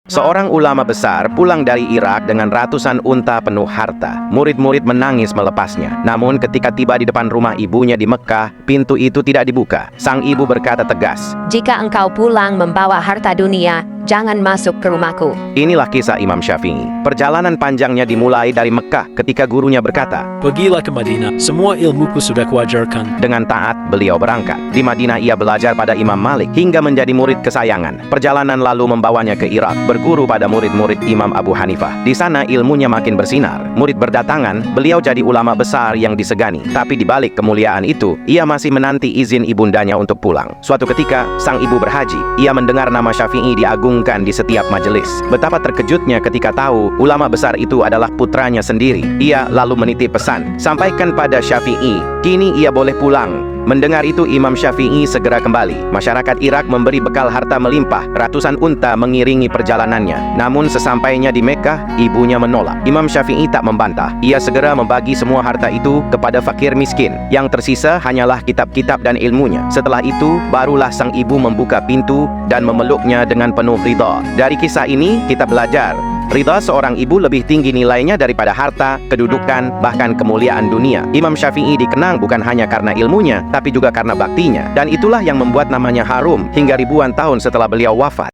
Seorang ulama besar pulang dari Irak dengan ratusan unta penuh harta. Murid-murid menangis melepasnya. Namun ketika tiba di depan rumah ibunya di Mekkah, pintu itu tidak dibuka. Sang ibu berkata tegas, "Jika engkau pulang membawa harta dunia, jangan masuk ke rumahku." inilah kisah Imam Syafi'i. Perjalanan panjangnya dimulai dari Mekkah ketika gurunya berkata, "Pergilah ke Madinah, semua ilmuku sudah kuajarkan." dengan taat beliau berangkat. Di Madinah ia belajar pada Imam Malik hingga menjadi murid kesayangan. Perjalanan lalu membawanya ke Irak, berguru pada murid-murid Imam Abu Hanifah. Di sana ilmunya makin bersinar. Murid berdatangan, beliau jadi ulama besar yang disegani. Tapi di balik kemuliaan itu, ia masih menanti izin ibundanya untuk pulang. Suatu ketika, sang ibu berhaji. Ia mendengar nama Syafi'i diagungkan di setiap majelis. Betapa terkejutnya ketika tahu ulama besar itu adalah putranya sendiri. Ia lalu menitip pesan, "Sampaikan pada Syafi'i, kini ia boleh pulang." Mendengar itu, Imam Syafi'i segera kembali. Masyarakat Irak memberi bekal harta melimpah. Ratusan unta mengiringi perjalanannya. Namun sesampainya di Mekkah, ibunya menolak. Imam Syafi'i tak membantah. Ia segera membagi semua harta itu kepada fakir miskin. Yang tersisa hanyalah kitab-kitab dan ilmunya. Setelah itu, barulah sang ibu membuka pintu dan memeluknya dengan penuh ridha. Dari kisah ini, kita belajar ridha seorang ibu lebih tinggi nilainya daripada harta, kedudukan, bahkan kemuliaan dunia. Imam Syafi'i dikenang bukan hanya karena ilmunya, tapi juga karena baktinya. Dan itulah yang membuat namanya harum hingga ribuan tahun setelah beliau wafat.